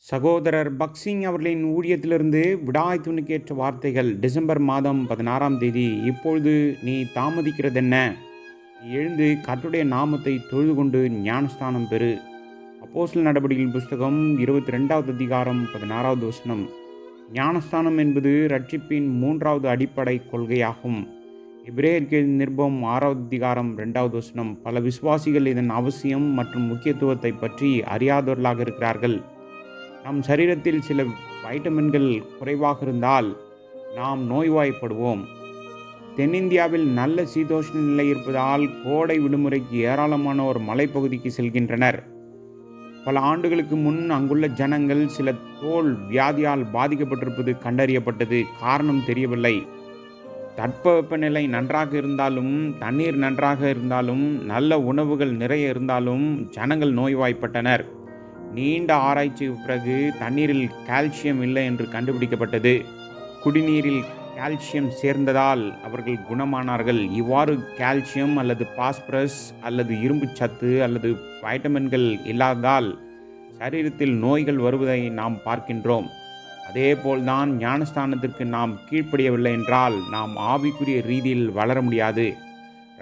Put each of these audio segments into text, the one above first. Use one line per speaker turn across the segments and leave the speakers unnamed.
சகோதரர் பக்சிங் அவர்களின் ஊழியத்திலிருந்து விடாய் துணுக்கேற்ற வார்த்தைகள். டிசம்பர் மாதம் 16ஆம் தேதி. இப்பொழுது நீ தாமதிக்கிறதென்ன? நீ எழுந்து கர்த்தருடைய நாமத்தை தொழுது கொண்டு ஞானஸ்தானம் பெறு. அப்போஸ்தலர் நடபடிகளின் புஸ்தகம் 22வது அதிகாரம் 16வது வசனம். ஞானஸ்தானம் என்பது ரட்சிப்பின் 3வது அடிப்படை கொள்கையாகும். எபிரேயருக்கு நிருபம் 6வது அதிகாரம் 2வது வசனம். பல விசுவாசிகள் இதன் அவசியம் மற்றும் முக்கியத்துவத்தை பற்றி அறியாதவர்களாக இருக்கிறார்கள். நம் சரீரத்தில் சில வைட்டமின்கள் குறைவாக இருந்தால் நாம் நோய்வாய்ப்படுவோம். தென்னிந்தியாவில் நல்ல சீதோஷ்ண நிலை இருப்பதால் கோடை விடுமுறைக்கு ஏராளமானோர் மலைப்பகுதிக்கு செல்கின்றனர். பல ஆண்டுகளுக்கு முன் அங்குள்ள ஜனங்கள் சில தோல் வியாதியால் பாதிக்கப்பட்டிருப்பது கண்டறியப்பட்டது. காரணம் தெரியவில்லை. தட்பவெப்பநிலை நன்றாக இருந்தாலும், தண்ணீர் நன்றாக இருந்தாலும், நல்ல உணவுகள் நிறைய இருந்தாலும் ஜனங்கள் நோய்வாய்ப்பட்டனர். நீண்ட ஆராய்ச்சிக்கு பிறகு தண்ணீரில் கால்சியம் இல்லை என்று கண்டுபிடிக்கப்பட்டது. குடிநீரில் கால்சியம் சேர்ந்ததால் அவர்கள் குணமானார்கள். இவ்வாறு கால்சியம் அல்லது பாஸ்பரஸ் அல்லது இரும்பு சத்து அல்லது வைட்டமின்கள் இல்லாததால் சரீரத்தில் நோய்கள் வருவதை நாம் பார்க்கின்றோம். அதேபோல்தான் ஞானஸ்தானத்திற்கு நாம் கீழ்ப்படியவில்லை என்றால் நாம் ஆவிக்குரிய ரீதியில் வளர முடியாது.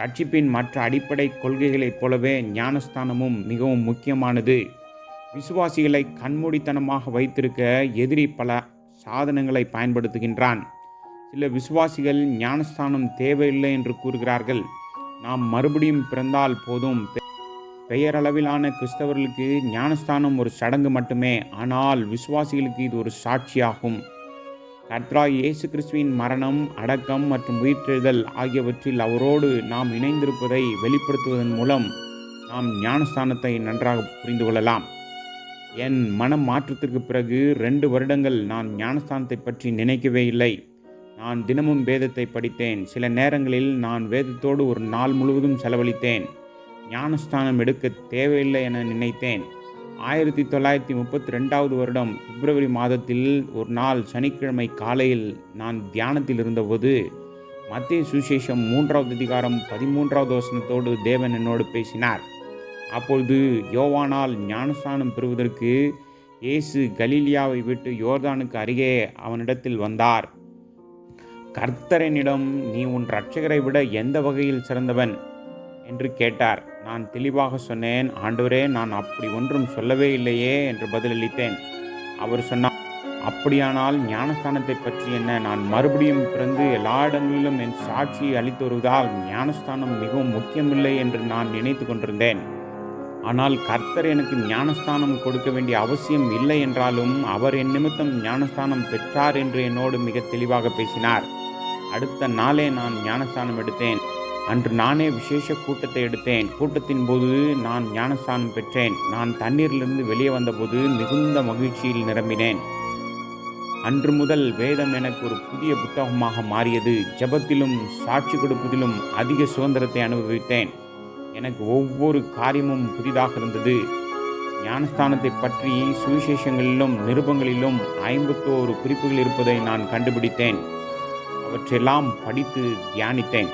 ரட்சிப்பின் மற்ற அடிப்படை கொள்கைகளைப் போலவே ஞானஸ்தானமும் மிகவும் முக்கியமானது. விசுவாசிகளை கண்மூடித்தனமாக வைத்திருக்க எதிரி பல சாதனங்களை பயன்படுத்துகின்றான். சில விசுவாசிகள் ஞானஸ்தானம் தேவையில்லை என்று கூறுகிறார்கள். நாம் மறுபடியும் பிறந்தால் போதும். பெயரளவிலான கிறிஸ்தவர்களுக்கு ஞானஸ்தானம் ஒரு சடங்கு மட்டுமே. ஆனால் விசுவாசிகளுக்கு இது ஒரு சாட்சியாகும். கர்த்தராகிய இயேசு கிறிஸ்துவின் மரணம், அடக்கம் மற்றும் உயிர்த்தெழுதல் ஆகியவற்றில் அவரோடு நாம் இணைந்திருப்பதை வெளிப்படுத்துவதன் மூலம் நாம் ஞானஸ்தானத்தை நன்றாக புரிந்து கொள்ளலாம். என் மனம் மாற்றத்திற்கு பிறகு 2 வருடங்கள் நான் ஞானஸ்தானத்தை பற்றி நினைக்கவே இல்லை. நான் தினமும் வேதத்தை படித்தேன். சில நேரங்களில் நான் வேதத்தோடு ஒரு நாள் முழுவதும் செலவழித்தேன். ஞானஸ்தானம் எடுக்க தேவையில்லை என நினைத்தேன். 1932வது வருடம் பிப்ரவரி மாதத்தில் ஒரு நாள் சனிக்கிழமை காலையில் நான் தியானத்தில் இருந்தபோது மத்தேயு சுவிசேஷம் 3வது அதிகாரம் 13வது வசனத்தோடு தேவன் என்னோடு பேசினார். அப்பொழுது யோவானால் ஞானஸ்தானம் பெறுவதற்கு இயேசு கலிலியாவை விட்டு யோர்தானுக்கு அருகே அவனிடத்தில் வந்தார். கர்த்தரனிடம், நீ உன் இரட்சகரை விட எந்த வகையில் சிறந்தவன் என்று கேட்டார். நான் தெளிவாக சொன்னேன், ஆண்டவரே, நான் அப்படி ஒன்றும் சொல்லவே இல்லையே என்று பதிலளித்தேன். அவர் சொன்னார், அப்படியானால் ஞானஸ்தானத்தை பற்றி என்ன? நான் மறுபடியும் பிறந்து எல்லா இடங்களிலும் என் சாட்சியை அளித்து வருவதால் ஞானஸ்தானம் மிகவும் முக்கியமில்லை என்று நான் நினைத்து கொண்டிருந்தேன். ஆனால் கர்த்தர் எனக்கு ஞானஸ்தானம் கொடுக்க வேண்டிய அவசியம் இல்லை என்றாலும் அவர் என் நிமித்தம் ஞானஸ்தானம் பெற்றார் என்று என்னோடு மிக தெளிவாக பேசினார். அடுத்த நாளே நான் ஞானஸ்தானம் எடுத்தேன். அன்று நானே விசேஷ கூட்டத்தை எடுத்தேன். கூட்டத்தின் போது நான் ஞானஸ்தானம் பெற்றேன். நான் தண்ணீரிலிருந்து வெளியே வந்தபோது மிகுந்த மகிழ்ச்சியில் நிரம்பினேன். அன்று முதல் வேதம் எனக்கு ஒரு புதிய புத்தகமாக மாறியது. ஜெபத்திலும் சாட்சி கொடுப்பதிலும் அதிக சுதந்திரத்தை அனுபவித்தேன். எனக்கு ஒவ்வொரு காரியமும் புதிதாக இருந்தது. ஞானஸ்தானத்தை பற்றி சுவிசேஷங்களிலும் நிருபங்களிலும் 51 குறிப்புகள் இருப்பதை நான் கண்டுபிடித்தேன். அவற்றையெல்லாம் படித்து தியானித்தேன்.